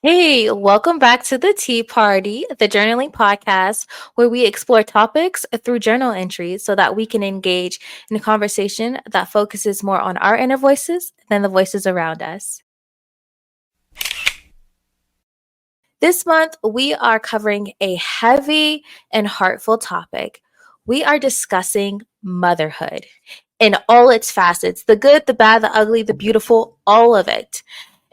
Hey, welcome back to the Tea Party, the journaling podcast, where we explore topics through journal entries so that we can engage in a conversation that focuses more on our inner voices than the voices around us. This month, we are covering a heavy and heartful topic. We are discussing motherhood in all its facets, the good, the bad, the ugly, the beautiful, all of it.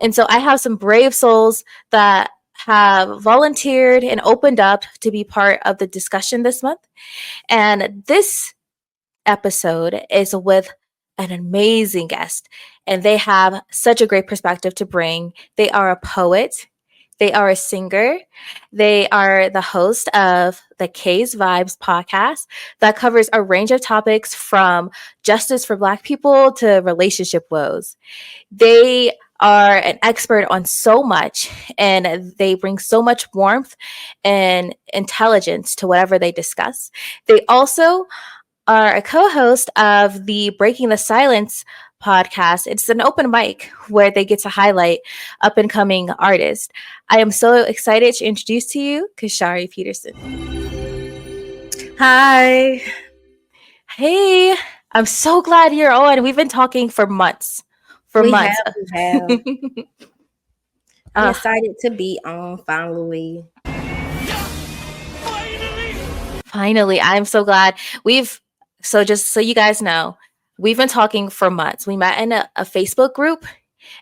And so I have some brave souls that have volunteered and opened up to be part of the discussion this month. And this episode is with an amazing guest, and they have such a great perspective to bring. They are a poet, they are a singer, they are the host of the K's Vibes podcast that covers a range of topics from justice for Black people to relationship woes. They are an expert on so much, and they bring so much warmth and intelligence to whatever they discuss. They also are a co-host of the Breaking the Silence podcast. It's an open mic where they get to highlight up and coming artists. I am so excited to introduce to you Kashari Peterson. Hi. Hey, I'm so glad you're on. We've been talking for months. We have. I'm excited to be on finally. Finally, I'm so glad. So just so you guys know, we've been talking for months. We met in a Facebook group,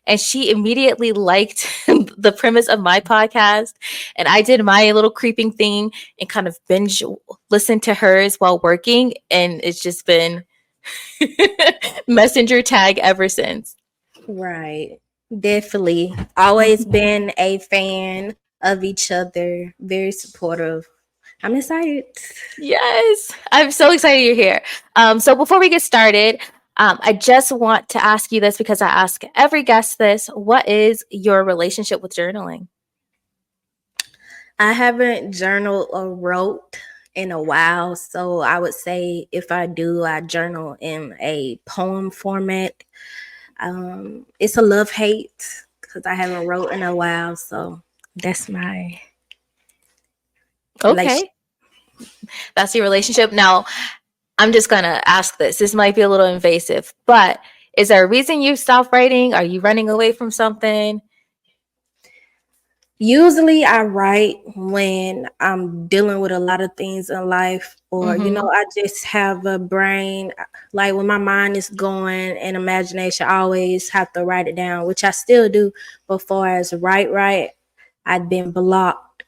and she immediately liked the premise of my podcast. And I did my little creeping thing and kind of binge listen to hers while working. And it's just been messenger tag ever since. Right. Definitely. Always been a fan of each other. Very supportive. I'm excited. Yes, I'm so excited you're here. So before we get started, I just want to ask you this because I ask every guest this. What is your relationship with journaling? I haven't journaled or wrote in a while. So I would say if I do, I journal in a poem format. It's a love-hate because I haven't wrote in a while. So that's my Okay. That's your relationship. Now, I'm just going to ask this. This might be a little invasive, but is there a reason you stopped writing? Are you running away from something? Usually I write when I'm dealing with a lot of things in life, or, I just have a brain, like when my mind is going and imagination, I always have to write it down, which I still do. But far as write, I've been blocked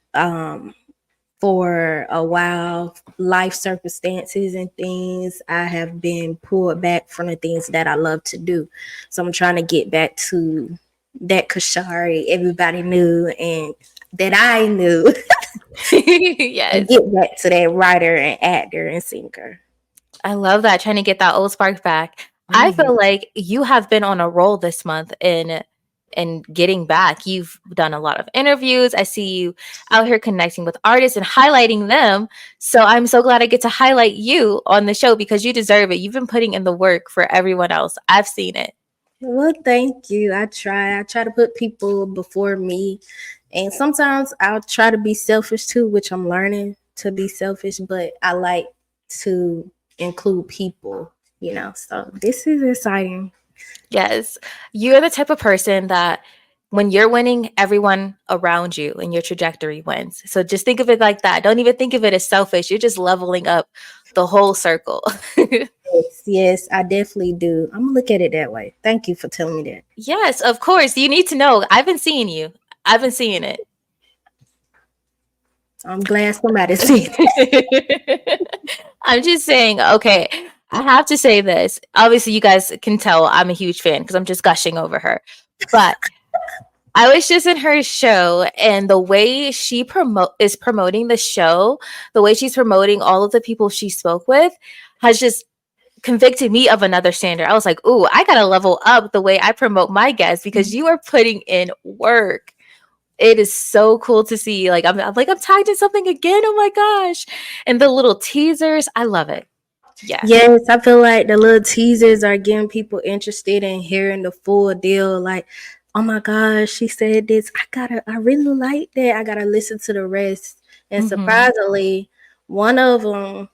for a while, life circumstances and things. I have been pulled back from the things that I love to do. So I'm trying to get back to that Kashari everybody knew and that I knew. Yes. And get back to that writer and actor and singer. I love that, trying to get that old spark back. I feel like you have been on a roll this month in getting back. You've done a lot of interviews. I see you out here connecting with artists and highlighting them. So I'm so glad I get to highlight you on the show because you deserve it. You've been putting in the work for everyone else. I've seen it. Well, thank you. I try to put people before me. And sometimes I'll try to be selfish too, which I'm learning to be selfish, but I like to include people, so this is exciting. Yes. You're the type of person that when you're winning, everyone around you and your trajectory wins. So just think of it like that. Don't even think of it as selfish. You're just leveling up the whole circle. Yes, I definitely do. I'm gonna look at it that way. Thank you for telling me that. Yes, of course. You need to know. I've been seeing you. I've been seeing it. I'm glad somebody sees it. I'm just saying, okay, I have to say this. Obviously, you guys can tell I'm a huge fan because I'm just gushing over her. But I was just in her show, and the way she is promoting the show, the way she's promoting all of the people she spoke with, has just convicted me of another standard. I was like, ooh, I gotta level up the way I promote my guests because you are putting in work. It is so cool to see. Like I'm tagged in something again. Oh my gosh. And the little teasers, I love it. Yeah. Yes, I feel like the little teasers are getting people interested in hearing the full deal. Like oh my gosh, she said this. I really like that. I gotta listen to the rest. And Mhm. surprisingly, one of them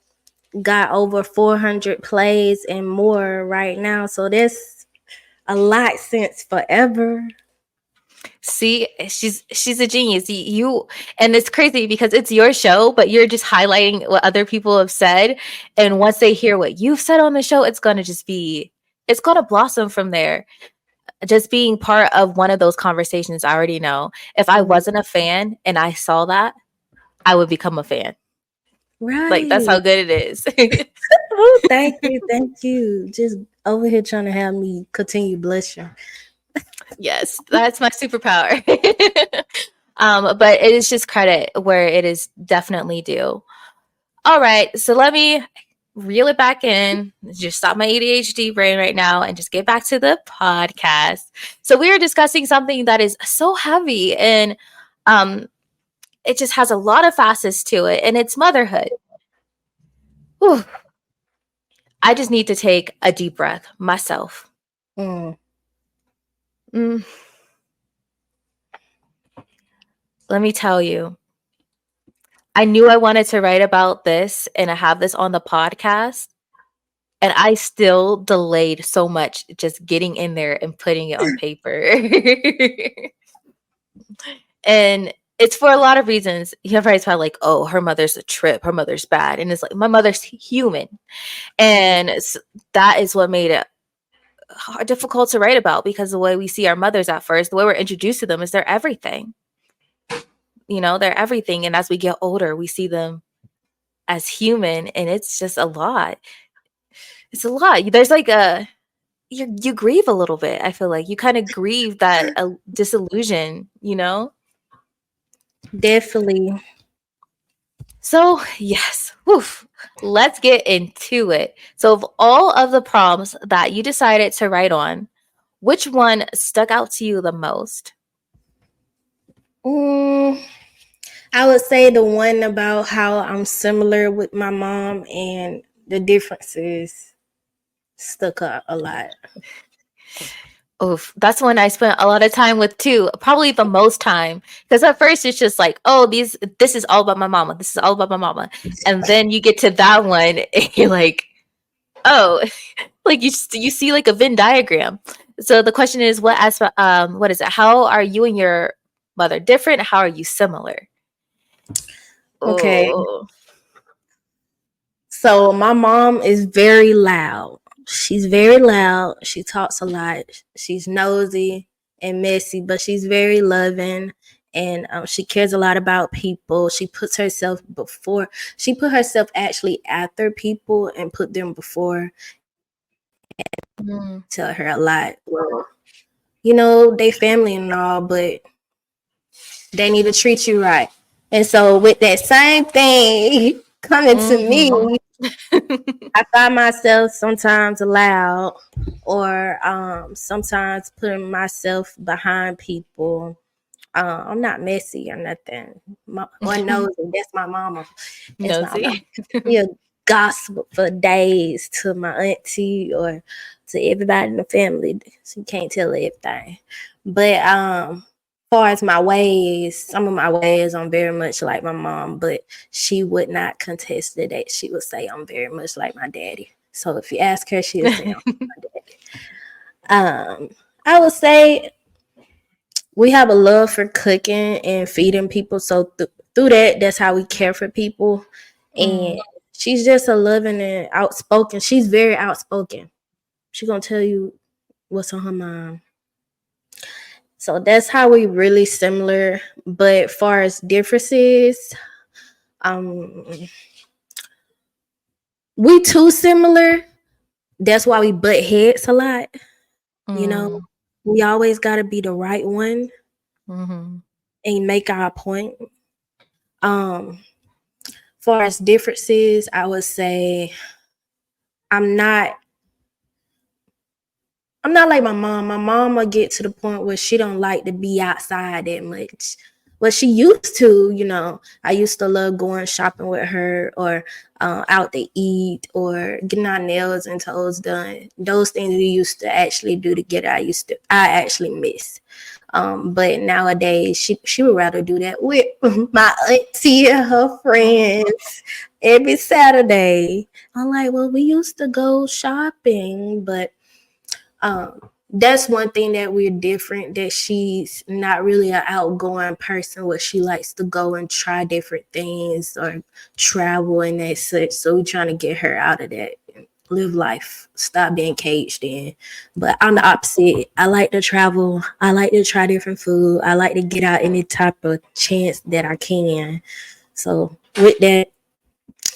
got over 400 plays and more right now. So that's a lot since forever. See, she's a genius. And it's crazy because it's your show, but you're just highlighting what other people have said. And once they hear what you've said on the show, it's gonna blossom from there. Just being part of one of those conversations, I already know. If I Mm, wasn't a fan and I saw that, I would become a fan. Like that's how right. good it is. Oh, thank you. Thank you. Just over here trying to have me continue blushing. Yes, that's my superpower. But it is just credit where it is definitely due. All right, so let me reel it back in. Just stop my ADHD brain right now and just get back to the podcast. So we are discussing something that is so heavy and um it just has a lot of facets to it, and it's motherhood. Whew. I just need to take a deep breath myself. Mm, Mm, let me tell you, I knew I wanted to write about this and I have this on the podcast. And I still delayed so much just getting in there and putting it on paper. And it's for a lot of reasons. Everybody's probably like, oh, her mother's a trip. Her mother's bad. And it's like, my mother's human. mm. And that is what made it difficult to write about because the way we see our mothers at first, the way we're introduced to them is they're everything. They're everything. And as we get older, we see them as human. And it's just a lot. It's a lot. There's like you grieve a little bit. I feel like you kind of grieve that disillusion. Definitely. So yes, woof. Let's get into it. So of all of the prompts that you decided to write on, which one stuck out to you the most? Mm, I would say the one about how I'm similar with my mom and the differences stuck out a lot. Oof, that's one I spent a lot of time with too. Probably the most time because at first it's just like, oh, this is all about my mama. This is all about my mama, and then you get to that one, and you're like, oh, like you see like a Venn diagram. So the question is, what is it? How are you and your mother different? How are you similar? Okay. Oh, So my mom is very loud. She's very loud. She talks a lot. She's nosy and messy, but she's very loving, and she cares a lot about people. She puts herself before. She put herself actually after people and put them before. mm, Tell her a lot. Well, you know, they family and all, but they need to treat you right. And so with that same thing coming to mhm. me, I find myself sometimes loud or sometimes putting myself behind people. I'm not messy or nothing. Or nosy. That's my mama. That's my mama. Nosy. She'll gossip for days to my auntie or to everybody in the family. She can't tell everything. But far as my ways, some of my ways, I'm very much like my mom, but she would not contest that. She would say I'm very much like my daddy. So if you ask her, she'll say I'm my daddy. I would say we have a love for cooking and feeding people. So through that, that's how we care for people. And Mm. she's just a loving and outspoken. She's very outspoken. She's gonna tell you what's on her mind. So that's how we really similar. But far as differences, um, we too similar. That's why we butt heads a lot. You know, Mm. we always gotta be the right one Mhm. and make our point. Um, far as differences, I would say I'm not I'm not like my mom. My mom will get to the point where she don't like to be outside that much. Well, she used to, I used to love going shopping with her, or out to eat, or getting our nails and toes done. Those things we used to actually do together. I actually miss. But nowadays, she would rather do that with my auntie and her friends every Saturday. I'm like, well, we used to go shopping, but that's one thing that we're different, that she's not really an outgoing person where she likes to go and try different things or travel and that such. So we're trying to get her out of that, live life, stop being caged in. But I'm the opposite. I like to travel, I like to try different food, I like to get out any type of chance that I can. So with that,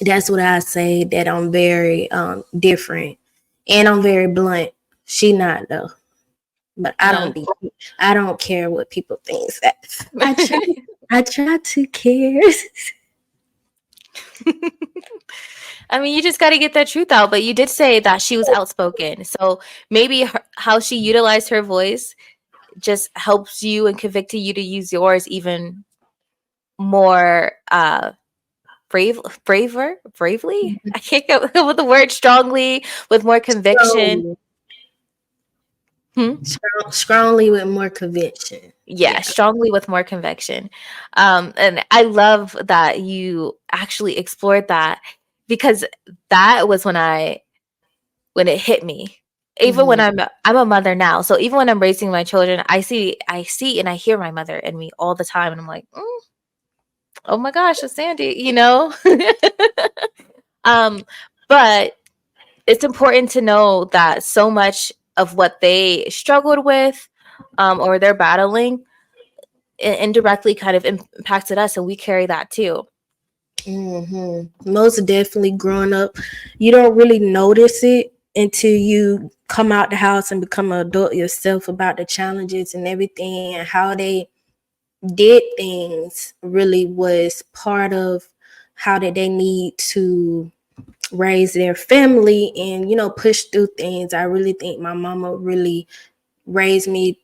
that's what I say, that I'm very different, and I'm very blunt. She not though. But Uh. I don't care what people think. I try I try to care. I mean, you just got to get that truth out. But you did say that she was outspoken. So maybe how she utilized her voice just helps you and convicted you to use yours even more bravely. I can't go with the word strongly, with more conviction. strongly, Hmm? strongly with more conviction. Yeah, Yeah. strongly with more conviction. And I love that you actually explored that, because that was when it hit me. Even when Mm-hmm. I'm a mother now, so even when I'm raising my children, I see and I hear my mother in me all the time, and I'm like, oh my gosh, it's Sandy, you know. um, but it's important to know that so much of what they struggled with, or they're battling, indirectly kind of impacted us, and we carry that too. Most definitely, growing up, you don't really notice it until you come out the house and become an adult yourself, about the challenges and everything, and how they did things really was part of how did they need to raise their family and push through things. I really think my mama really raised me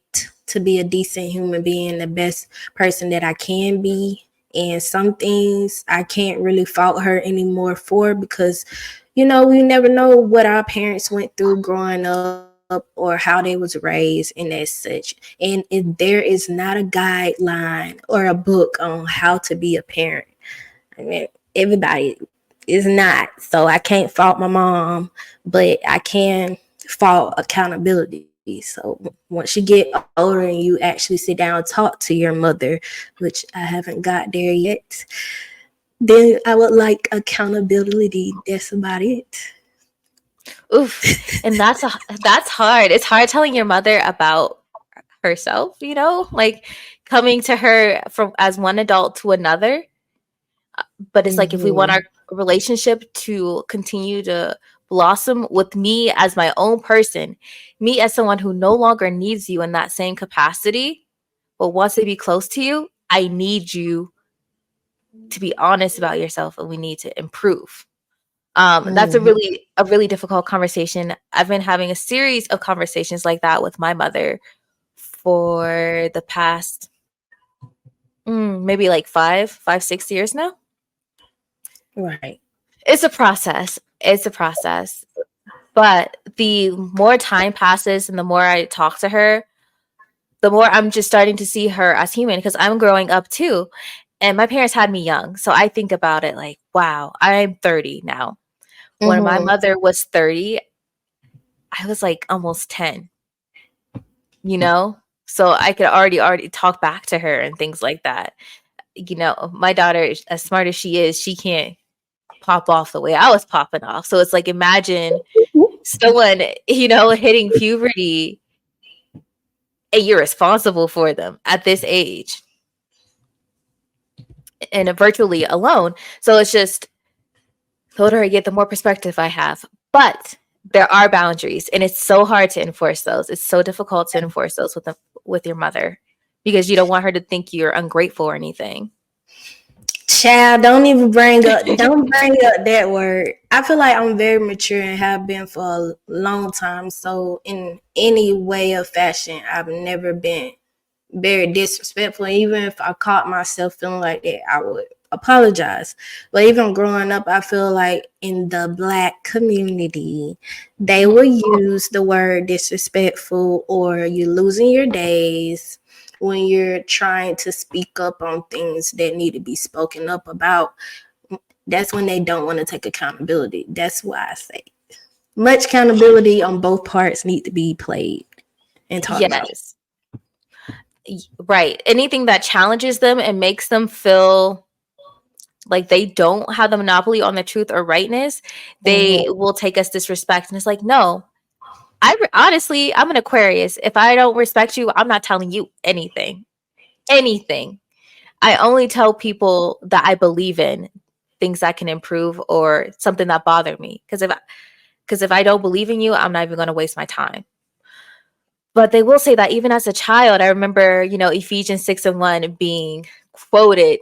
to be a decent human being, the best person that I can be. And some things I can't really fault her anymore for, because we never know what our parents went through growing up, or how they was raised and as such. And if there is not a guideline or a book on how to be a parent, I mean, everybody is not. So I can't fault my mom, but I can fault accountability. So once you get older and you actually sit down and talk to your mother, which I haven't got there yet, then I would like accountability. That's about it. Oof, and that's hard. It's hard telling your mother about herself, like coming to her from as one adult to another. But it's like, if we want Mm-hmm. our relationship to continue to blossom, with me as my own person, me as someone who no longer needs you in that same capacity, but wants to be close to you, I need you to be honest about yourself, and we need to improve. That's Mm-hmm. a really difficult conversation. I've been having a series of conversations like that with my mother for the past maybe like 6 years now. Right. It's a process. It's a process. But the more time passes and the more I talk to her, the more I'm just starting to see her as human, because I'm growing up too. And my parents had me young. So I think about it like, wow, I'm 30 now. When my Mm-hmm. mother was 30, I was like almost 10, you know? So I could already talk back to her and things like that. My daughter, as smart as she is, she can't pop off the way I was popping off. So it's like, imagine someone, hitting puberty, and you're responsible for them at this age and virtually alone. So it's just, the older I get, the more perspective I have. But there are boundaries, and it's so hard to enforce those. It's so difficult to enforce those with your mother, because you don't want her to think you're ungrateful or anything. Child, don't bring up that word. I feel like I'm very mature and have been for a long time. So in any way or fashion, I've never been very disrespectful. Even if I caught myself feeling like that, I would apologize. But even growing up, I feel like in the Black community, they will use the word disrespectful, or you're losing your days when you're trying to speak up on things that need to be spoken up about. That's when they don't want to take accountability. That's why I say much accountability on both parts need to be played and talked about. Yes. Right. Anything that challenges them and makes them feel like they don't have the monopoly on the truth or rightness, they Mm-hmm. will take us disrespect. And it's like, no, honestly, I'm an Aquarius. If I don't respect you, I'm not telling you anything. Anything. I only tell people that I believe in, things that can improve or something that bothered me. Because if I don't believe in you, I'm not even going to waste my time. But they will say that even as a child, I remember, Ephesians 6:1 being quoted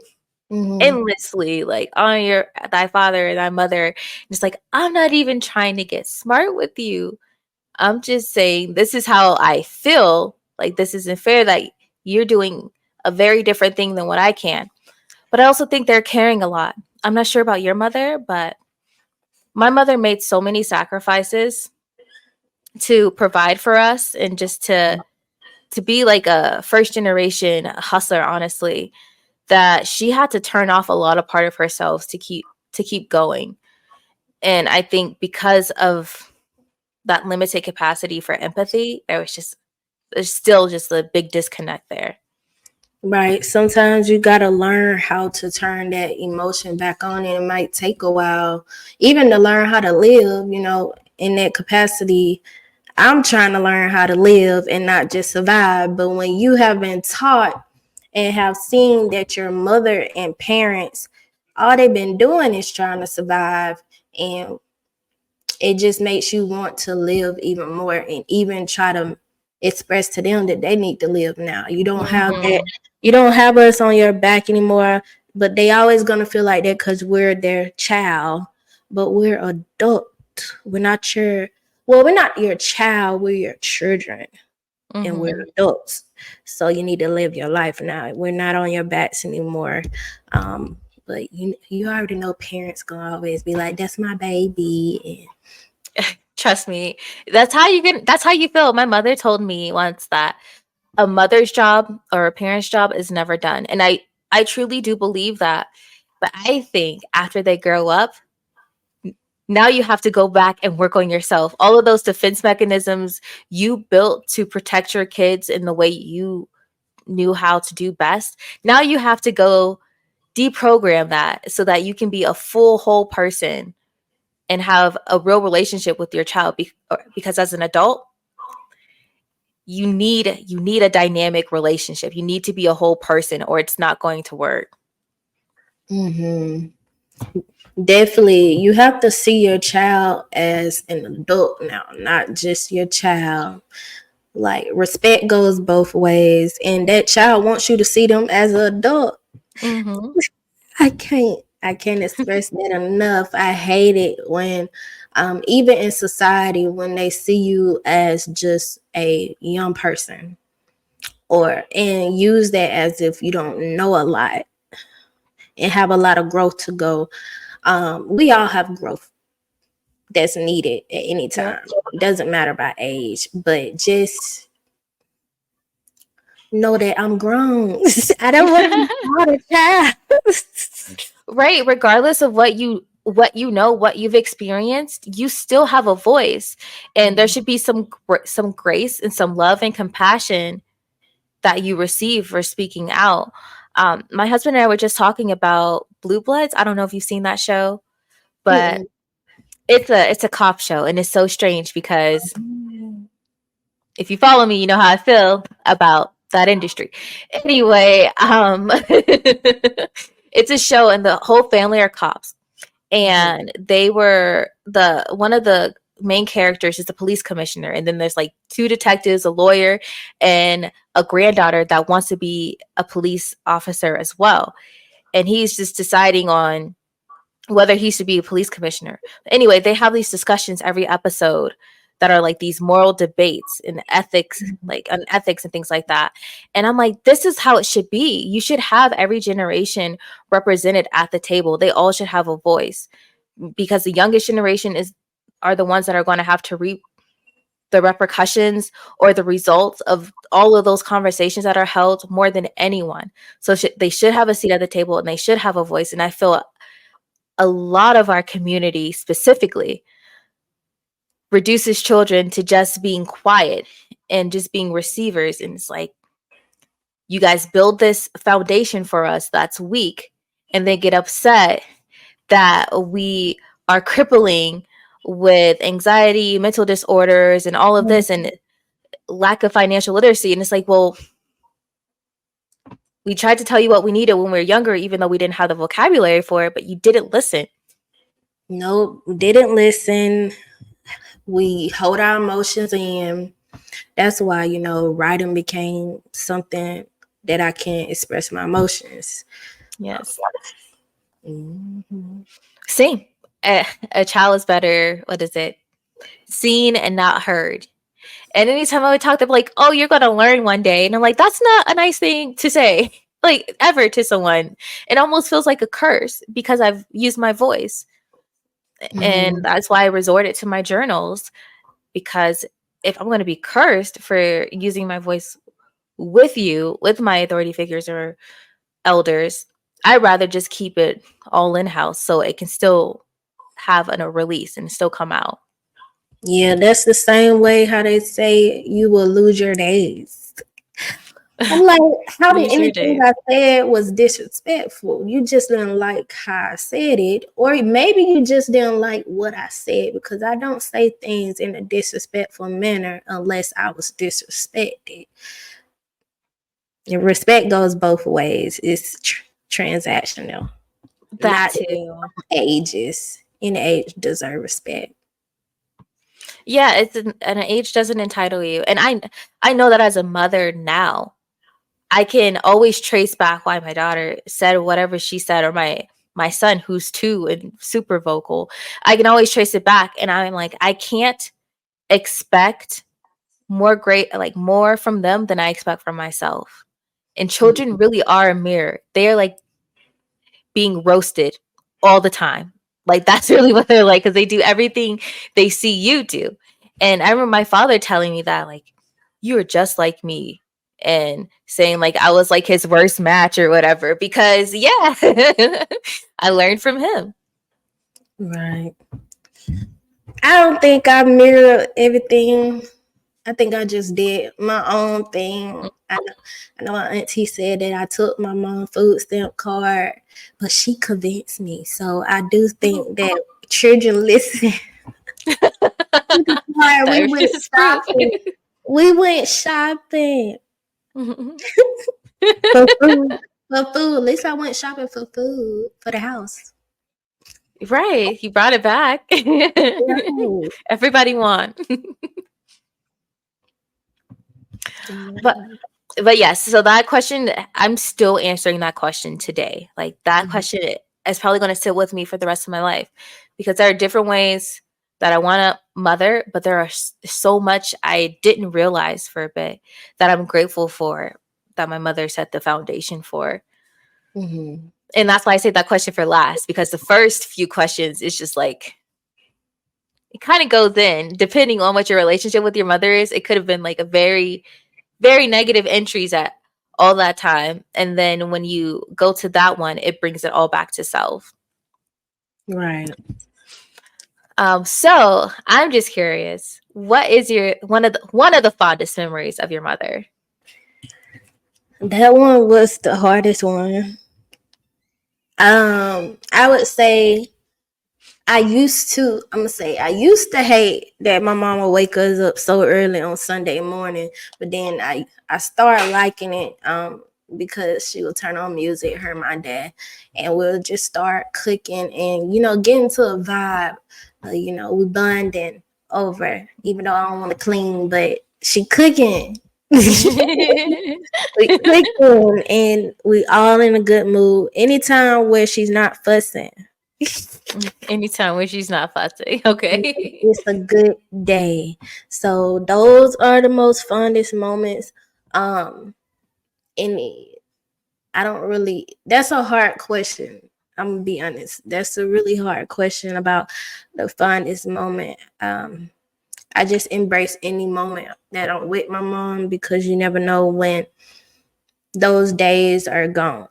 Mm-hmm. endlessly, like, on your thy father and thy mother. And it's like, I'm not even trying to get smart with you. I'm just saying this is how I feel. Like, this isn't fair that you're doing a very different thing than what I can. But I also think they're caring a lot. I'm not sure about your mother, but my mother made so many sacrifices to provide for us and just to be like a first generation hustler, honestly, that she had to turn off a lot of part of herself to keep going. And I think because of that limited capacity for empathy, there's still just a big disconnect there. Right. Sometimes you got to learn how to turn that emotion back on, and it might take a while, even to learn how to live, in that capacity. I'm trying to learn how to live and not just survive. But when you have been taught and have seen that your mother and parents, all they've been doing is trying to survive, and it just makes you want to live even more and even try to express to them that they need to live now. You don't have that. Mhm. You don't have us on your back anymore, but they always gonna feel like that because we're their child, but we're adult. We're not your, well, we're not your child, we're your children, and we're Mhm. adults. So you need to live your life now. We're not on your backs anymore. Um, but you already know parents gonna always be like, "That's my baby," Trust me. That's how you feel. My mother told me once that a mother's job or a parent's job is never done. And I truly do believe that. But I think after they grow up, now you have to go back and work on yourself. All of those defense mechanisms you built to protect your kids in the way you knew how to do best. Now you have to go deprogram that so that you can be a full whole person and have a real relationship with your child because as an adult, you need a dynamic relationship. You need to be a whole person or it's not going to work. and definitely, you have to see your child as an adult now, not just your child. Like, respect goes both ways, and that child wants you to see them as an adult. Mhm. I can't express that enough. I hate it when, even in society, when they see you as just a young person, or and use that as if you don't know a lot and have a lot of growth to go. We all have growth that's needed at any Yep. time. It doesn't matter about age, but just know that I'm grown. I don't want to be called a child. Right, regardless of what you've experienced, you still have a voice, and there should be some grace and some love and compassion that you receive for speaking out. My husband and I were just talking about Blue Bloods. I don't know if you've seen that show, but Mm-mm. it's a cop show, and it's so strange because if you follow me, you know how I feel about that industry. Anyway, it's a show, and the whole family are cops, Mhm. and they were the one of the main characters is the police commissioner, and then there's like two detectives, a lawyer, and a granddaughter that wants to be a police officer as well, and he's just deciding on whether he should be a police commissioner. Anyway, they have these discussions every episode that are like these moral debates and ethics, like on ethics and things like that. And I'm like, this is how it should be. You should have every generation represented at the table. They all should have a voice, because the youngest generation is are the ones that are going to have to reap the repercussions or the results of all of those conversations that are held more than anyone. So they should have a seat at the table, and they should have a voice. And I feel a lot of our community specifically reduces children to just being quiet and just being receivers. And it's like, you guys build this foundation for us that's weak, and they get upset that we are crippling with anxiety, mental disorders, and all of this, and lack of financial literacy. And it's like, well, we tried to tell you what we needed when we were younger, even though we didn't have the vocabulary for it, but you didn't listen. Nope, didn't listen. We hold our emotions in. That's why, writing became something that I can express my emotions. Yes. Mm-hmm. Same. A child is better, what is it? Seen and not heard. And anytime I would talk, they'd be like, oh, you're going to learn one day. And I'm like, that's not a nice thing to say, like, ever to someone. It almost feels like a curse because I've used my voice. Mm-hmm. And that's why I resorted to my journals, because if I'm going to be cursed for using my voice with you, with my authority figures or elders, I'd rather just keep it all in-house so it can still have a release and still come out. Yeah, that's the same way how they say you will lose your days. I'm like, how did anything I said was disrespectful? You just didn't like how I said it, or maybe you just didn't like what I said, because I don't say things in a disrespectful manner unless I was disrespected. And respect goes both ways. It's transactional. That too. Ages. Any age deserve respect. Yeah, it's an age doesn't entitle you. And I know that as a mother now, I can always trace back why my daughter said whatever she said, or my son, who's 2 and super vocal. I can always trace it back, and I'm like, I can't expect more from them than I expect from myself. And children really are a mirror. They're like being roasted all the time. Like, that's really what they're like, because they do everything they see you do. And I remember my father telling me that, like, you are just like me, and saying like I was like his worst match or whatever, because I learned from him. Right. I don't think I mirror everything. I think I just did my own thing. I know my auntie said that I took my mom's food stamp card, but she convinced me. So I do think that children listen. we went shopping. We went shopping for food. For food. At least I went shopping for food for the house. Right. You brought it back. Right. Everybody won. But yes, so that question, I'm still answering that question today. Like, that question is probably going to sit with me for the rest of my life, because there are different ways that I want to mother, but there are so much I didn't realize for a bit that I'm grateful for, that my mother set the foundation for. Mm-hmm. And that's why I saved that question for last, because the first few questions is just like, it kind of goes in, depending on what your relationship with your mother is. It could have been like a very, very negative entries at all that time. And then when you go to that one, it brings it all back to self. Right. So I'm just curious, what is your one of the fondest memories of your mother? That one was the hardest one. I would say I used to hate that my mom would wake us up so early on Sunday morning, but then I started liking it because she would turn on music, her and my dad, and we'll just start cooking and get into a vibe. We bonding over, even though I don't want to clean, but she cooking. We cooking and we all in a good mood. Anytime where she's not fussing. Anytime when she's not fussing. Okay. It's a good day. So those are the most fondest moments. And I don't really. That's a hard question. I'm gonna be honest. That's a really hard question about the fondest moment. I just embrace any moment that I'm with my mom because you never know when those days are gone.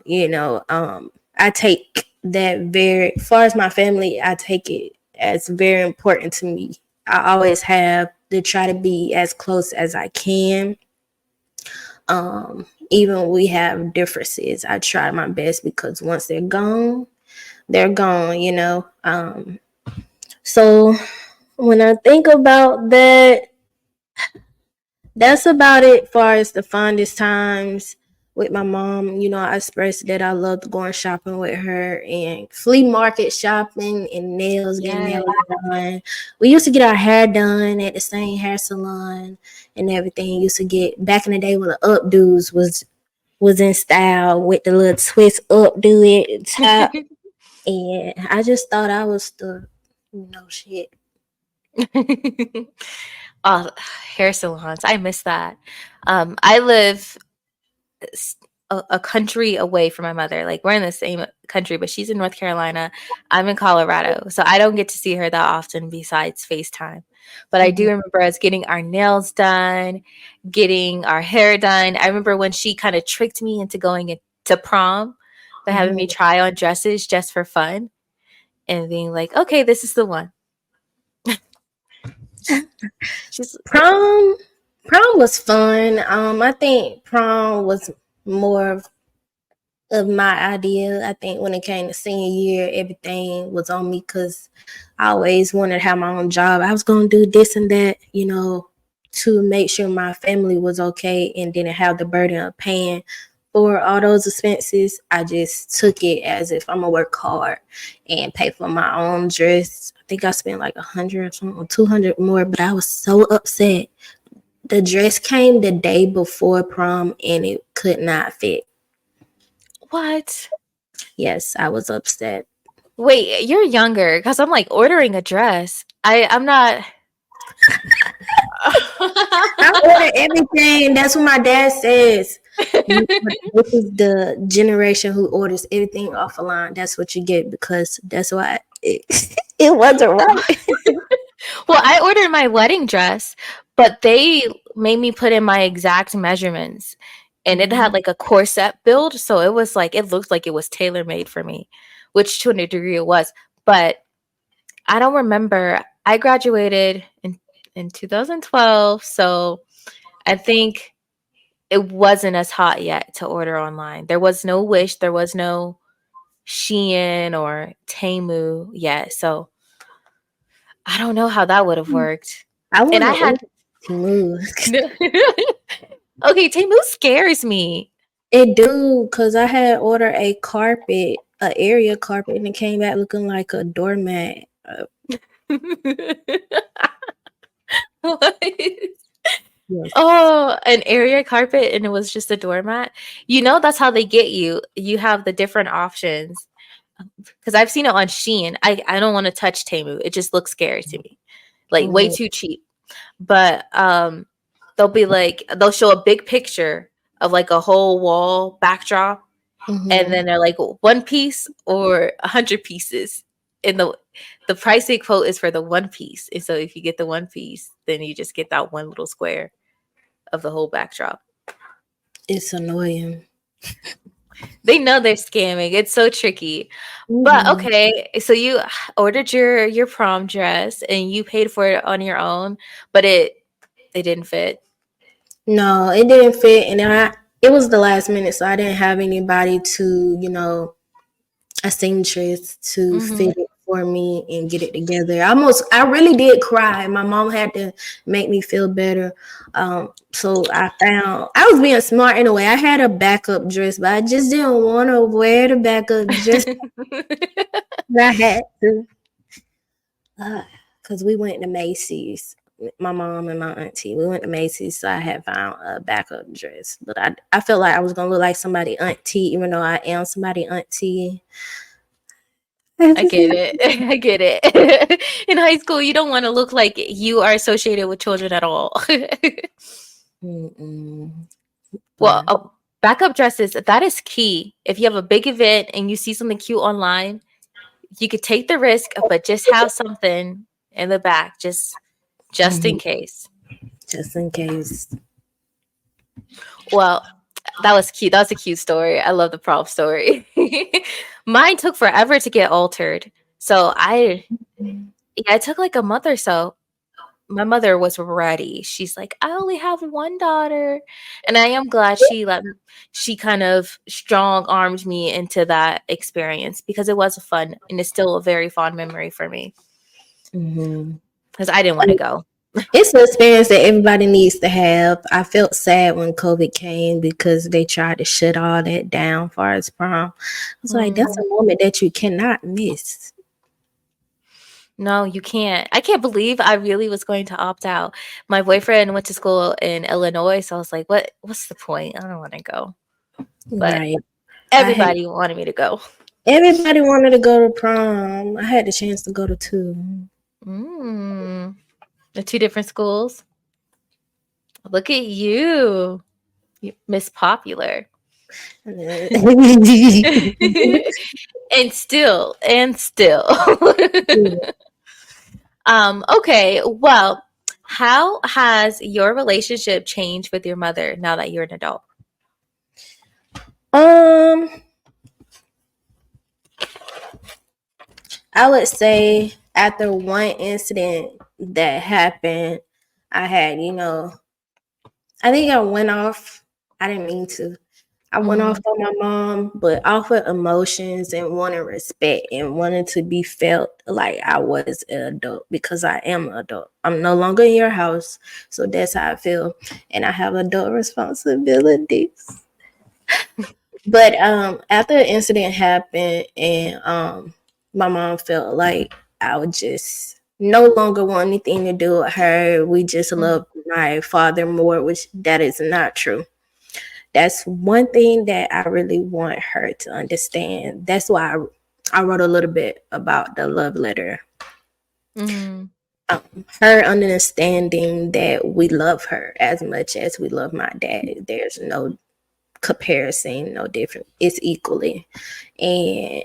I take that very far as my family. I take it as very important to me. I always have to try to be as close as I can. Even when we have differences, I try my best because once they're gone, they're gone. So when I think about that, that's about it far as the fondest times with my mom. I expressed that I loved going shopping with her and flea market shopping and getting Yes. nails done. We used to get our hair done at the same hair salon and everything. Used to get back in the day when the updos was in style with the little twist updo at the top. And I just thought I was the shit. Oh, hair salons. I miss that. I live a country away from my mother. Like we're in the same country, but she's in North Carolina. I'm in Colorado. So I don't get to see her that often besides FaceTime. But I do Mhm, remember us getting our nails done, getting our hair done. I remember when she kind of tricked me into going to prom by having me mhm. try on dresses just for fun and being like, okay, this is the one. She's, she's Prom prom was fun. I think prom was more of my idea. I think when it came to senior year, everything was on me because I always wanted to have my own job. I was going to do this and that, to make sure my family was okay and didn't have the burden of paying for all those expenses. I just took it as if I'm gonna work hard and pay for my own dress. I think I spent like 100 or something, or 200 more, but I was so upset. The dress came the day before prom and it could not fit. what? Yes, I was upset. Wait, you're younger because I'm like ordering a dress. I'm not. I order everything. That's what my dad says. This is the generation who orders everything off a line. That's what you get because that's why it wasn't right. Well, I ordered my wedding dress, but they made me put in my exact measurements. And it had Mhm, like a corset build, so it was like it looked like it was tailor made for me, which to a degree it was. But I don't remember. I graduated in 2012, so I think it wasn't as hot yet to order online. There was no Wish, there was no Shein or Temu yet, so I don't know how that would have worked. I And want I to had order Temu. okay, Temu scares me. It do because I had ordered a carpet, a area carpet, and it came back looking like a doormat. What? Yes. Oh, an area carpet and it was just a doormat. You know that's how they get you. You have the different options. Because I've seen it on Shein. I don't want to touch Temu. It just looks scary to me. Like way Mhm, too cheap. But they'll be like they'll show a big picture of like a whole wall backdrop and mhm. then they're like one piece or 100 pieces. And the price they quote is for the one piece. And so if you get the one piece, then you just get that one little square of the whole backdrop. It's annoying. They know they're scamming. It's so tricky. But Mhm. okay, so you ordered your prom dress and you paid for it on your own, but it didn't fit. No, it didn't fit, and it was the last minute, so I didn't have anybody to, a seamstress to Mhm. fit it for me and get it together. I really did cry. My mom had to make me feel better. So I was being smart in a way. I had a backup dress, but I just didn't want to wear the backup dress. I had to. Because we went to Macy's. My mom and my auntie. We went to Macy's, so I had found a backup dress. But I felt like I was gonna look like somebody auntie, even though I am somebody auntie. I get it. I get it. In high school, you don't want to look like you are associated with children at all. Mm-mm. Well, But backup dresses, that is key. If you have a big event and you see something cute online, you could take the risk, but just have something in the back, just in mhm, case. just in case. Well, that was cute. That was a cute story. I love the prom story. Mine took forever to get altered. So yeah, it took like a month or so. My mother was ready. She's like, I only have one daughter. And I am glad she kind of strong armed me into that experience because it was fun and it's still a very fond memory for me Mhm. because I didn't want to go. It's an experience that everybody needs to have. I felt sad when COVID came because they tried to shut all that down far as prom. I was like, that's Mm. a moment that you cannot miss. No, you can't. I can't believe I really was going to opt out. My boyfriend went to school in Illinois, so I was like, what's the point? I don't want to go. But Right. I had everybody wanted me to go. everybody wanted to go to prom. I had the chance to go to two. Mm. The two different schools. Look at you, Miss Popular. and still. Okay, well, how has your relationship changed with your mother now that you're an adult? um, I would say after one incident that happened, I had, I think I went off. I didn't mean to. I went off Mhm. on my mom, but off of emotions and wanting respect and wanting to be felt like I was an adult because I am an adult. I'm no longer in your house, so that's how I feel, and I have adult responsibilities. But after the incident happened, and my mom felt like I would just no longer want anything to do with her. We just Mhm. love my father more, which that is not true. That's one thing that I really want her to understand. That's why I wrote a little bit about the love letter. Mhm. Her understanding that we love her as much as we love my dad. There's no comparison, no different. It's equally. And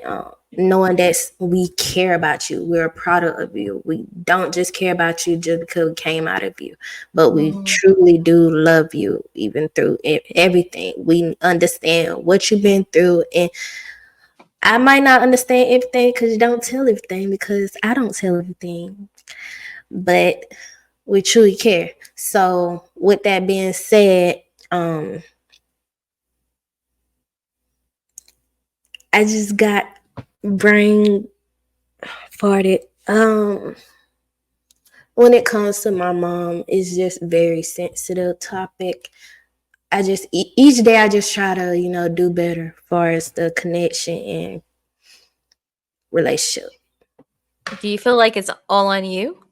knowing that we care about you, we're a product of you. We don't just care about you just because it came out of you, but we Mhm. truly do love you even through everything. We understand what you've been through, and I might not understand everything because you don't tell everything because I don't tell everything, but we truly care. So with that being said, um, I just got brain farted. When it comes to my mom, it's just very sensitive topic. I just each day I just try to do better as far as the connection and relationship. Do you feel like it's all on you?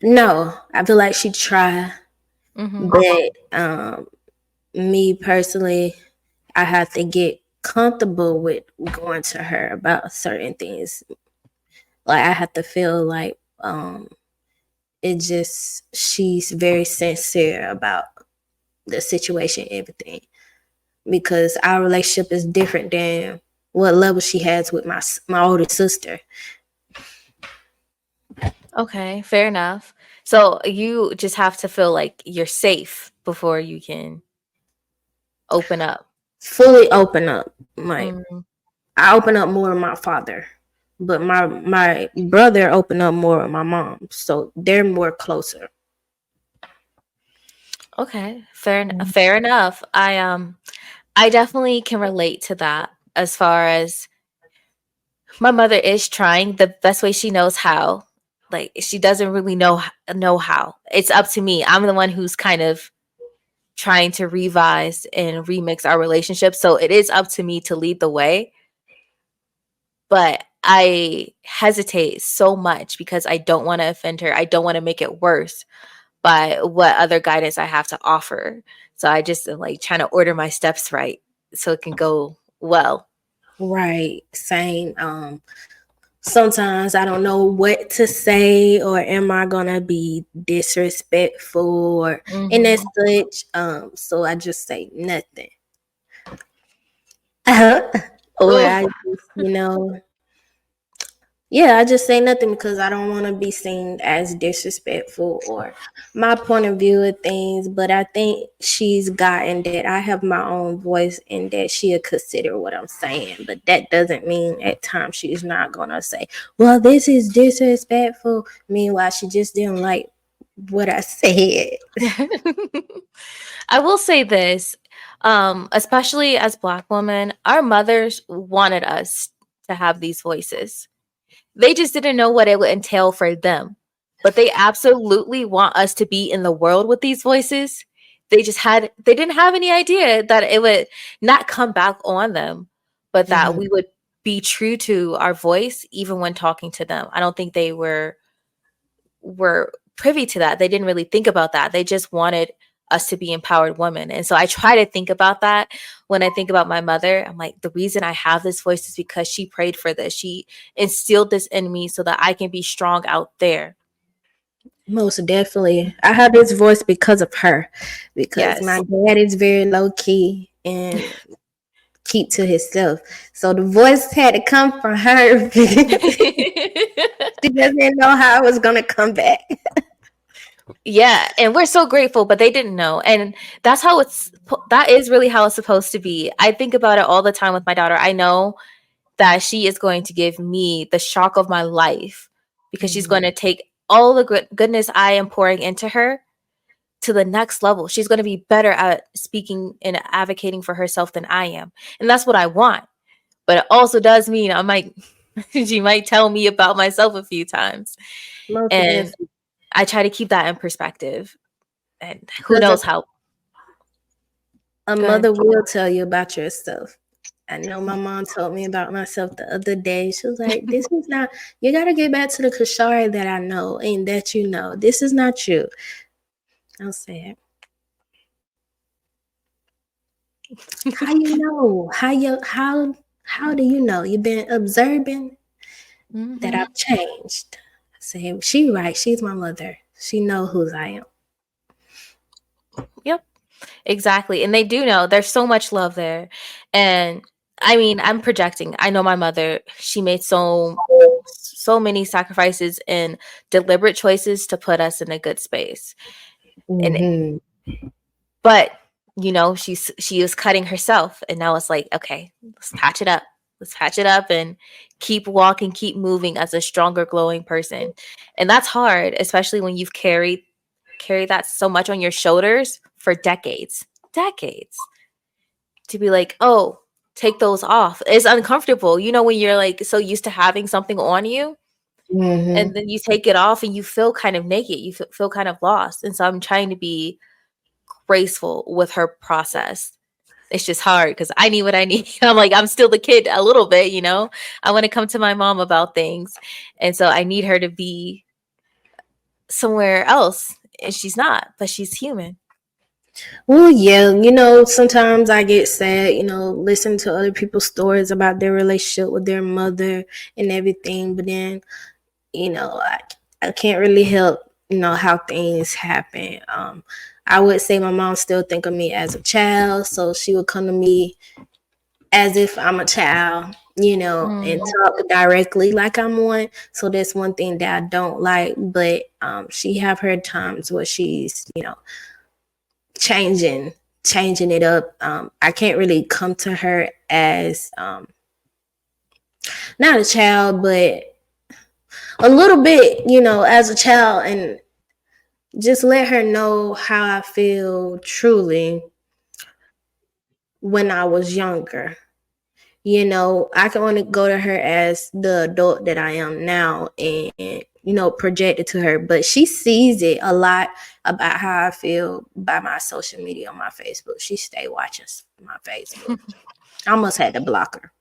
No, I feel like she tried, Mhm. but me personally, I have to get comfortable with going to her about certain things. Like I have to feel like it just she's very sincere about the situation, everything. Because our relationship is different than what level she has with my older sister. Okay, fair enough. So you just have to feel like you're safe before you can open up. Fully open up. Like Mm. I open up more with my father, but my brother opened up more with my mom, so they're more closer. Okay, fair enough. I definitely can relate to that as far as my mother is trying the best way she knows how. Like she doesn't really know how. It's up to me. I'm the one who's kind of trying to revise and remix our relationship. So it is up to me to lead the way. But I hesitate so much because I don't want to offend her. I don't want to make it worse by what other guidance I have to offer. So I just am like trying to order my steps right so it can go well. Right. Same. Sometimes I don't know what to say, or am I gonna be disrespectful or and as Mhm. such. So I just say nothing. Or Ooh. I just, yeah, I just say nothing because I don't want to be seen as disrespectful or my point of view of things. But I think she's gotten that I have my own voice and that she'll consider what I'm saying. But that doesn't mean at times she's not going to say, well, this is disrespectful. Meanwhile, she just didn't like what I said. I will say this, especially as Black women, our mothers wanted us to have these voices. They just didn't know what it would entail for them. But they absolutely want us to be in the world with these voices. They didn't have any idea that it would not come back on them, but that Mhm. we would be true to our voice even when talking to them. I don't think they were privy to that. They didn't really think about that. They just wanted us to be empowered women. And so I try to think about that when I think about my mother. I'm like, the reason I have this voice is because she prayed for this. She instilled this in me so that I can be strong out there. Most definitely. I have this voice because of her, because my Yes. dad is very low key and keep to himself. So the voice had to come from her because she doesn't know how it was gonna come back. Yeah, and we're so grateful, but they didn't know. And that is really how it's supposed to be. I think about it all the time with my daughter. I know that she is going to give me the shock of my life because she's going Mhm. to take all the goodness I am pouring into her to the next level. She's going to be better at speaking and advocating for herself than I am. And that's what I want. But it also does mean I might she might tell me about myself a few times. Most And definitely. I try to keep that in perspective. And who Because knows how a good. mother will tell you about yourself. I know my mom told me about myself the other day. She was like, this is not, you got to get back to the Kashari that I know and that you know. This is not you. I'll say it. How you know? How do you know? You've been observing that Mhm. I've changed. I say, she right, she's my mother. She know who I am. Yep. Exactly. And they do know there's so much love there. And I mean, I'm projecting. I know my mother, she made so many sacrifices and deliberate choices to put us in a good space. And Mm-hmm. but she was cutting herself and now it's like, okay, let's patch it up. Let's patch it up and keep walking, keep moving as a stronger, glowing person. And that's hard, especially when you've carried that so much on your shoulders for decades. Decades. To be like, oh, take those off. It's uncomfortable. You know, when you're like so used to having something on you Mm-hmm. and then you take it off and you feel kind of naked. You feel kind of lost. And so I'm trying to be graceful with her process. It's just hard because I need what I need. I'm like, I'm still the kid a little bit, you know? I want to come to my mom about things. And so I need her to be somewhere else. And she's not, but she's human. Well, yeah, sometimes I get sad, listen to other people's stories about their relationship with their mother and everything, but then, I can't really help, how things happen. I would say my mom still think of me as a child, so she would come to me as if I'm a child, and Mm. talk directly like I'm one. So that's one thing that I don't like. But she have her times where she's, changing changing it up. I can't really come to her as not a child, but a little bit, as a child, and just let her know how I feel truly when I was younger. I can only go to her as the adult that I am now and, project it to her. But she sees it a lot about how I feel by my social media on my Facebook. She stay watching my Facebook. I almost had to block her.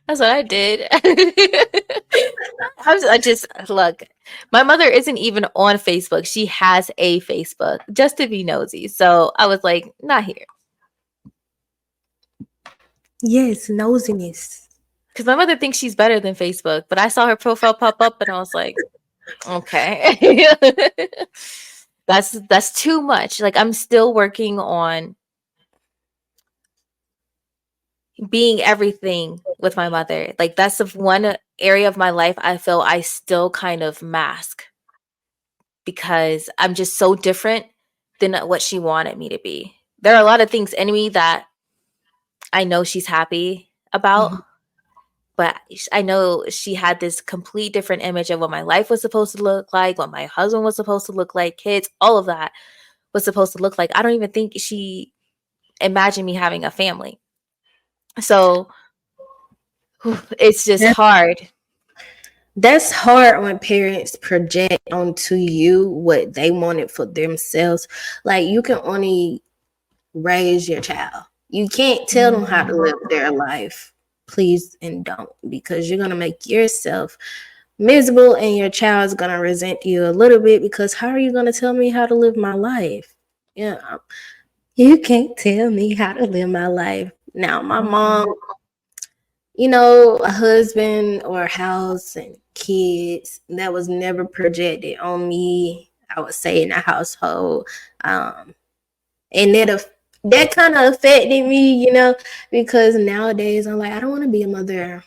That's what I did. I just look. My mother isn't even on Facebook. She has a Facebook just to be nosy. So I was like, not here. Yes, nosiness. Because my mother thinks she's better than Facebook, but I saw her profile pop up and I was like, okay. That's too much. Like I'm still working on being everything with my mother. Like that's the one area of my life I feel I still kind of mask because I'm just so different than what she wanted me to be. There are a lot of things in me that I know she's happy about, Mhm. but I know she had this complete different image of what my life was supposed to look like, what my husband was supposed to look like, kids, all of that was supposed to look like. I don't even think she imagined me having a family. So it's just That- hard. That's hard when parents project onto you what they wanted for themselves. Like you can only raise your child. You can't tell them how to Mhm. live their life. Please and don't, because you're gonna make yourself miserable and your child's gonna resent you a little bit because how are you gonna tell me how to live my life? Yeah, you can't tell me how to live my life. Now, my mom, Mhm. a husband or a house and kids, that was never projected on me, I would say, in the household. And that kind of affected me, because nowadays I'm like, I don't want to be a mother.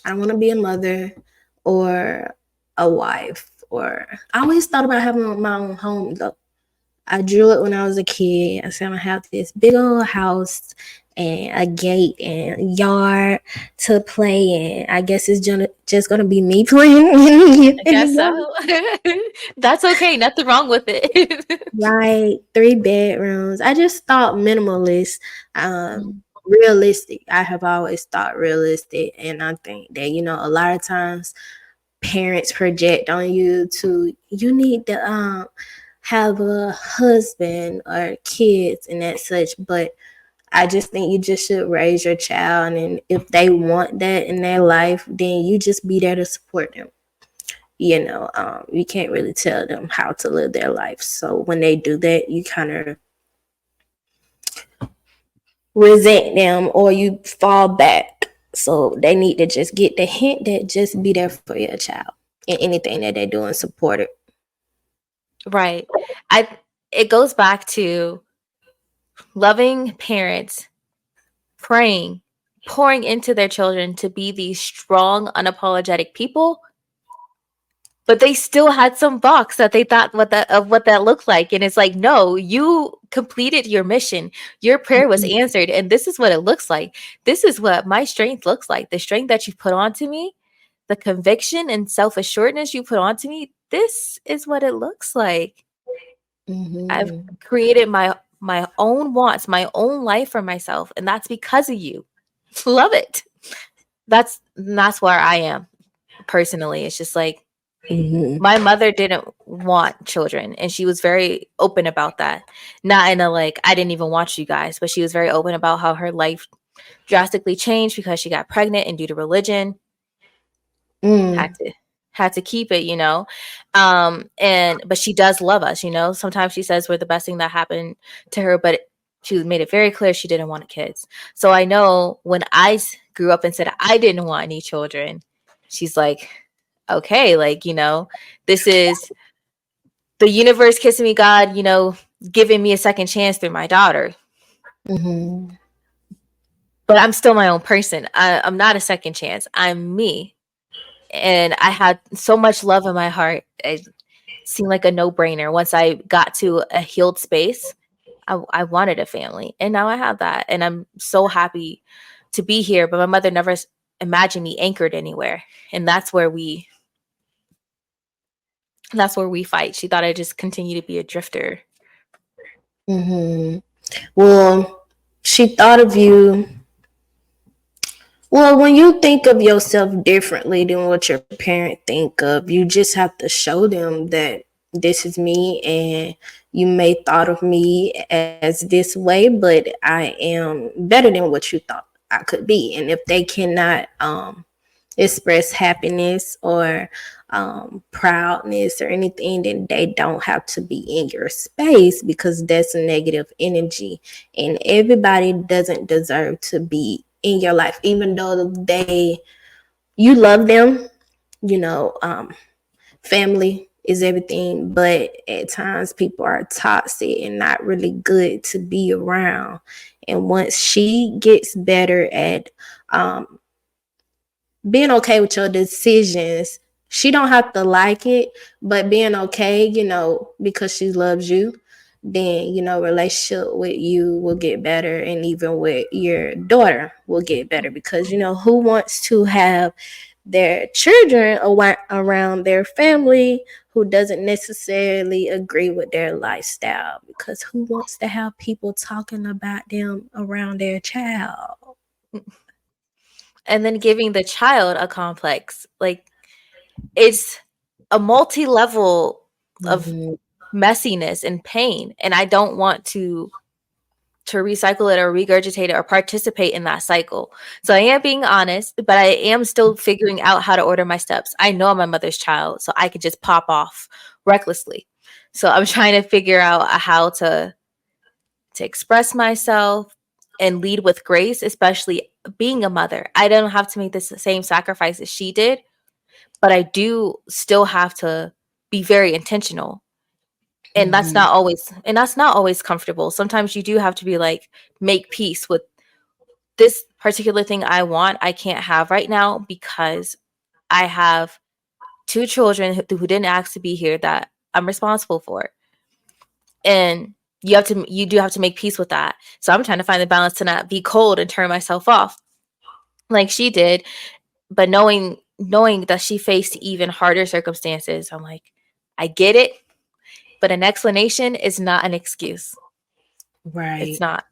I don't want to be a mother or a wife. Or I always thought about having my own home. Though I drew it when I was a kid. I said I'm gonna have this big old house and a gate and yard to play in. I guess it's just gonna be me playing I in the guess yard. so. That's okay. Nothing wrong with it. Right, 3 bedrooms. I just thought minimalist, um, Mm. realistic. I have always thought realistic, and I think that a lot of times parents project on you to you need to have a husband or kids and that such. But I just think you just should raise your child, and if they want that in their life, then you just be there to support them. You can't really tell them how to live their life. So when they do that, you kind of resent them or you fall back. So they need to just get the hint that just be there for your child in anything that they do and support it. Right. I it goes back to loving parents, praying, pouring into their children to be these strong, unapologetic people, but they still had some box that they thought what that looked like. And it's like, no, you completed your mission. Your prayer was answered. And this is what it looks like. This is what my strength looks like. The strength that you put onto me, the conviction and self-assuredness you put onto me, this is what it looks like. I've Mm-hmm. created my own wants, my own life for myself, and that's because of you. Love it. That's where I am personally. It's just like Mm-hmm. my mother didn't want children, and she was very open about that. Not in a like I didn't even want you guys, but she was very open about how her life drastically changed because she got pregnant and due to religion had Mm. to had to keep it, and but she does love us, sometimes she says we're the best thing that happened to her, but she made it very clear she didn't want kids. So I know when grew up and said I didn't want any children, she's like, okay, like, this is the universe kissing me, God, giving me a second chance through my daughter. Mm-hmm. But I'm still my own person. I'm not a second chance, I'm me. And I had so much love in my heart. It seemed like a no-brainer. Once I got to a healed space, I wanted a family, and now I have that, and I'm so happy to be here. But my mother never imagined me anchored anywhere, and that's where we fight. She thought I'd just continue to be a drifter. Mm-hmm. Well, she thought of you. Well, when you think of yourself differently than what your parent think of, you just have to show them that this is me, and you may thought of me as this way, but I am better than what you thought I could be. And if they cannot express happiness or proudness or anything, then they don't have to be in your space because that's negative energy. And everybody doesn't deserve to be in your life, even though you love them, you know, family is everything, but at times people are toxic and not really good to be around. And once she gets better at um, being okay with your decisions, she don't have to like it, but being okay, because she loves you, then relationship with you will get better, and even with your daughter will get better, because who wants to have their children around their family who doesn't necessarily agree with their lifestyle, because who wants to have people talking about them around their child? And then giving the child a complex. Like, it's a multi-level of Mhm. messiness and pain, and I don't want to recycle it or regurgitate it or participate in that cycle. So I am being honest, but I am still figuring out how to order my steps. I know I'm my mother's child, so I could just pop off recklessly. So I'm trying to figure out how to express myself and lead with grace, especially being a mother. I don't have to make the same sacrifice as she did, but I do still have to be very intentional. And Mhm. that's not always comfortable. Sometimes you do have to be like, make peace with this particular thing I want, I can't have right now because I have two children who didn't ask to be here that I'm responsible for. And you do have to make peace with that. So I'm trying to find the balance to not be cold and turn myself off like she did, but knowing that she faced even harder circumstances, I'm like, I get it, but an explanation is not an excuse. It's Right. not.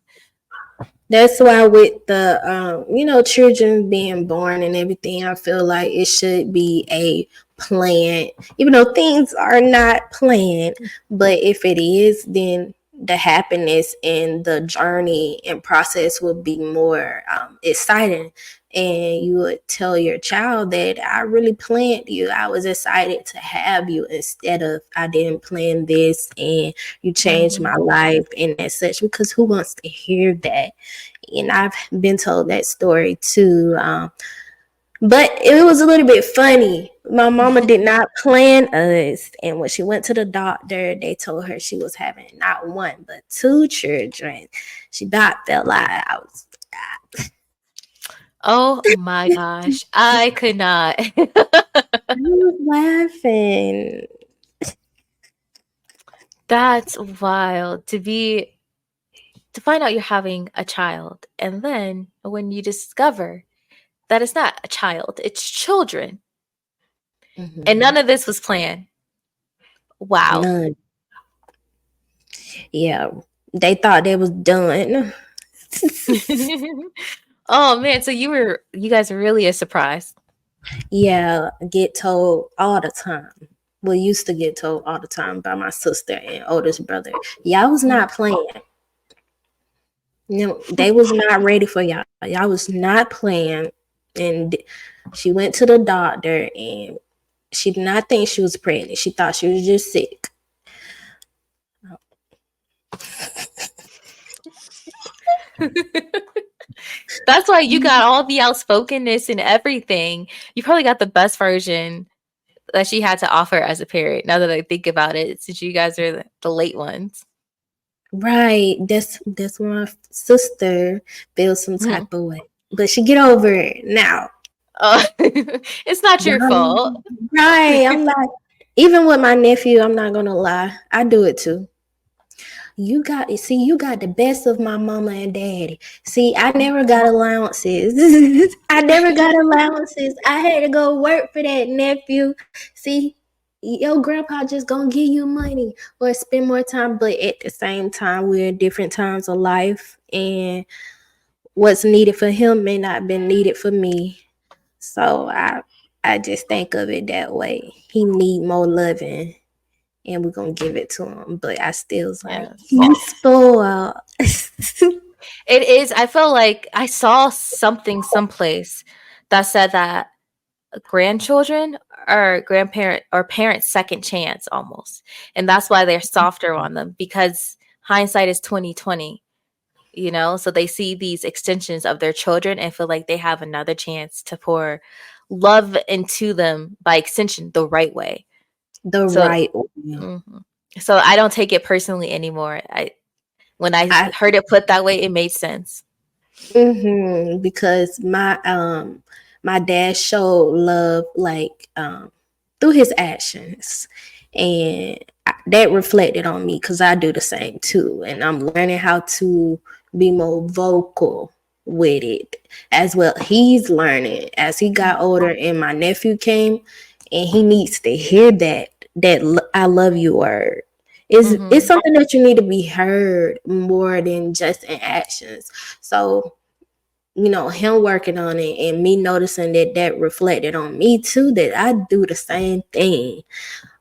That's why with the children being born and everything, I feel like it should be a plan, even though things are not planned. But if it is, then the happiness and the journey and process will be more exciting. And you would tell your child that I really planned you. I was excited to have you, instead of I didn't plan this and you changed Mhm. my life and as such. Because who wants to hear that? And I've been told that story too. But it was a little bit funny. My mama did not plan us, and when she went to the doctor, they told her she was having not one but two children. She about felt like I was. Oh my gosh, I could not. I was laughing. That's wild to find out you're having a child, and then when you discover that it's not a child, it's children, and Mhm. none of this was planned. Wow. None. Yeah, they thought they was done. Oh man, so you guys were really a surprise. Yeah, get told all the time. Well, used to get told all the time by my sister and oldest brother. Y'all was Mhm. not playing. No, they was not ready for y'all. Y'all was not playing. And she went to the doctor, and she did not think she was pregnant. She thought she was just sick. That's why you got all the outspokenness and everything. You probably got the best version that she had to offer as a parent. Now that I think about it, since you guys are the late ones. Right. That's why my sister feels some Mhm. type of way. But she get over it now. Oh, it's not your fault. Right. I'm like, even with my nephew, I'm not gonna lie. I do it too. You got the best of my mama and daddy. See, I never got allowances. I never got allowances. I had to go work for that, nephew. See, your grandpa just gonna give you money or spend more time, but at the same time, we're in different times of life, and what's needed for him may not been needed for me. So I just think of it that way. He need more loving, and we're gonna give it to him. But I still was like, Yes. you spoiled. It is. I feel like I saw something someplace that said that grandchildren are grandparent or parents' second chance almost. And that's why they're softer on them, because hindsight is 2020, you know? So they see these extensions of their children and feel like they have another chance to pour love into them, by extension, the right way. The So right way. mhm. So I don't take it personally anymore. When I I heard it put that way, it made sense. because my dad showed love like through his actions, and that reflected on me because I do the same too, and I'm learning how to be more vocal with it as well. He's learning as he got older, and my nephew came, and he needs to hear I love you word. It's Mhm. something that you need to be heard more than just in actions. So him working on it and me noticing that reflected on me too, that I do the same thing.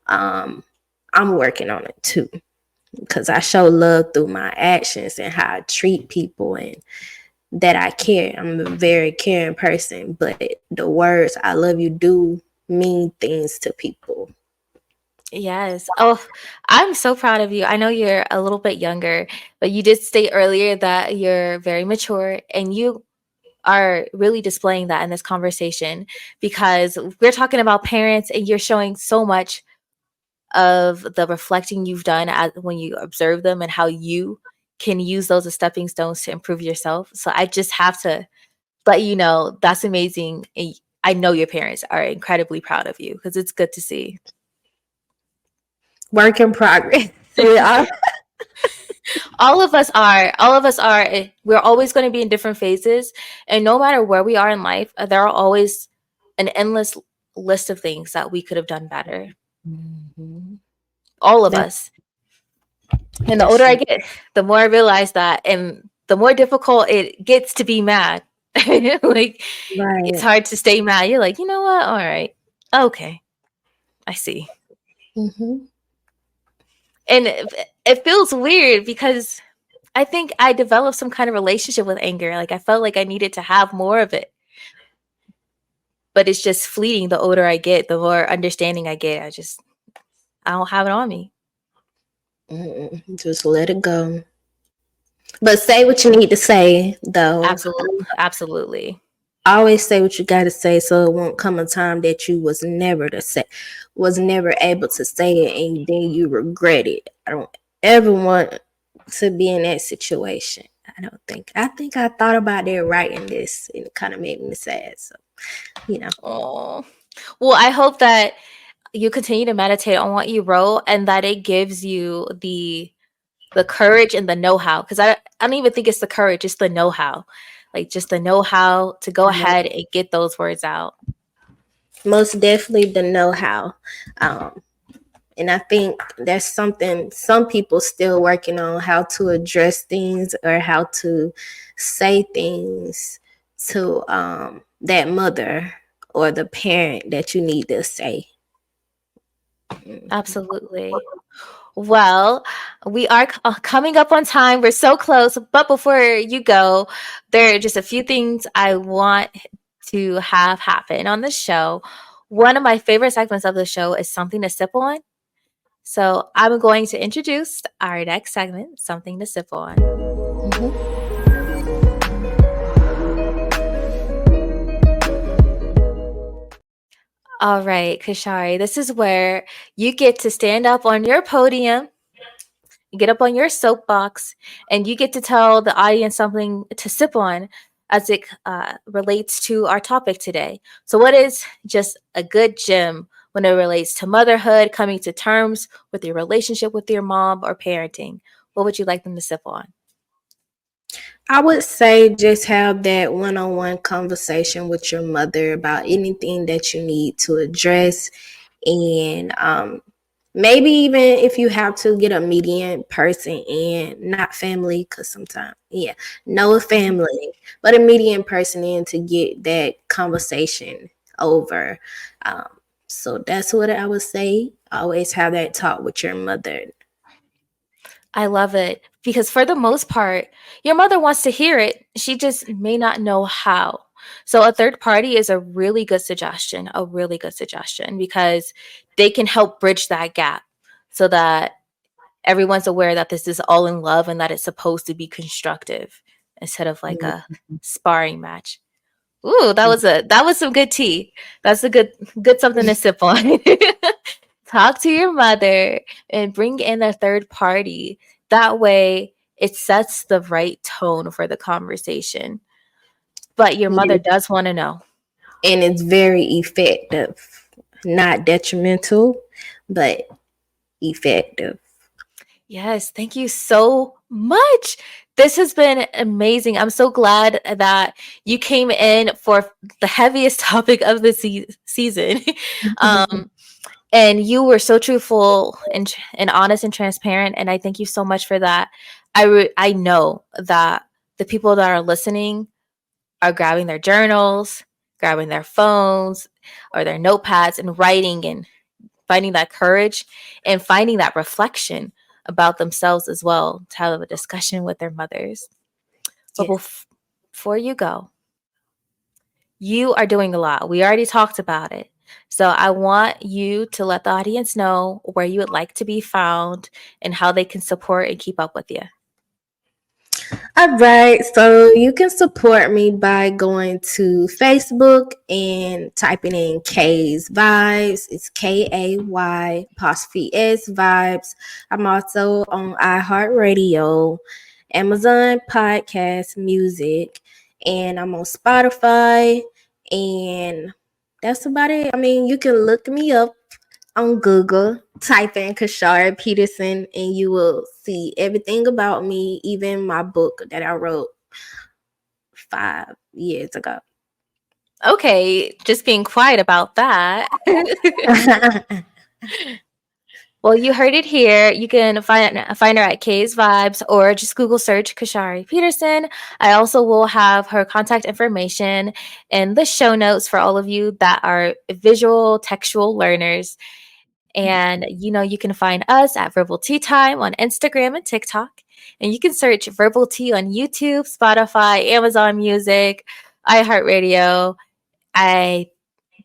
um I'm working on it too, because I show love through my actions and how I treat people, and that I care. I'm a very caring person, but the words I love you do mean things to people. Yes. Oh, I'm so proud of you. I know you're a little bit younger, but you did state earlier that you're very mature, and you are really displaying that in this conversation, because we're talking about parents and you're showing so much of the reflecting you've done when you observe them, and how you can use those as stepping stones to improve yourself. So I just have to let you know that's amazing. And I know your parents are incredibly proud of you, because it's good to see. Work in progress. We are. All of us are we're always going to be in different phases, and no matter where we are in life, there are always an endless list of things that we could have done better, Mhm. all of That, us. And the that's older I true. get, the more I realize that, and the more difficult it gets to be mad. Like, it's Right. hard to stay mad. You're like, you know what, all right, okay, I see. Hmm. And it feels weird, because I think I developed some kind of relationship with anger. Like, I felt like I needed to have more of it, but it's just fleeting. The older I get, the more understanding I get. I don't have it on me. Just let it go. But say what you need to say, though. Absolutely. Always say what you got to say, so it won't come a time that you was never able to say it, and then you regret it. I don't ever want to be in that situation. I don't think. I think I thought about that writing this, and it kind of made me sad. So you know, Oh, well, I hope that you continue to meditate on what you wrote, and that it gives you the courage and the know-how, because I don't even think it's the courage, it's the know-how. Like, just the know-how to go ahead and get those words out. most definitely the know-how. Um, And I think that's something some people still working on, how to address things or how to say things to that mother or the parent that you need to say. Mhm. Absolutely. Well, we are coming up on time. We're so close. But before you go, there are just a few things I want to have happen on the show. One of my favorite segments of the show is something to sip on. So I'm going to introduce our next segment, something to sip on. Mhm. All right, Kashari, this is where you get to stand up on your podium, get up on your soapbox, and you get to tell the audience something to sip on as it relates to our topic today. So, what is just a good gem when it relates to motherhood, coming to terms with your relationship with your mom, or parenting? What would you like them to sip on? I would say just have that one-on-one conversation with your mother about anything that you need to address, and maybe even if you have to get a median person in, not family, because sometimes, yeah, no Mhm. family, but a median person in to get that conversation over. Um, so that's what I would say. Always have that talk with your mother. I love it, because for the most part, your mother wants to hear it. She just may not know how. So a third party is a really good suggestion because they can help bridge that gap so that everyone's aware that this is all in love and that it's supposed to be constructive instead of like a sparring match. Ooh, that was some good tea. That's a good something to sip on. Talk to your mother and bring in a third party. That way it sets the right tone for the conversation. But your mother Yeah. does want to know. And it's very effective, not detrimental, but effective. Yes, thank you so much. This has been amazing. I'm so glad that you came in for the heaviest topic of the season. um, and you were so truthful and honest and transparent. And I thank you so much for that. I know that the people that are listening are grabbing their journals, grabbing their phones or their notepads and writing and finding that courage and finding that reflection about themselves as well to have a discussion with their mothers. But Yes. before you go, you are doing a lot. We already talked about it. So I want you to let the audience know where you would like to be found and how they can support and keep up with you. All right, so you can support me by going to Facebook and typing in Kay's Vibes. It's KAY apostrophe S Vibes. I'm also on iHeartRadio, Amazon Podcast Music, and I'm on Spotify. And that's about it. I mean, you can look me up on Google, type in Kashari Peterson, and you will see everything about me, even my book that I wrote 5 years ago. Okay, just being quiet about that. Well, you heard it here. You can find her at Kay's Vibes or just Google search Kashari Peterson. I also will have her contact information in the show notes for all of you that are visual textual learners. And you can find us at Verbal Tea Time on Instagram and TikTok. And you can search Verbal Tea on YouTube, Spotify, Amazon Music, iHeartRadio. I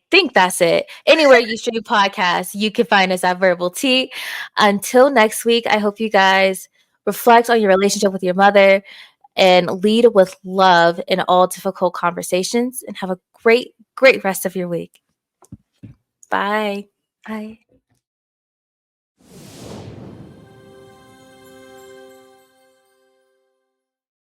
think that's it. Anywhere you stream podcasts, you can find us at Verbal Tea. Until next week, I hope you guys reflect on your relationship with your mother and lead with love in all difficult conversations and have a great, great rest of your week. Bye. Bye.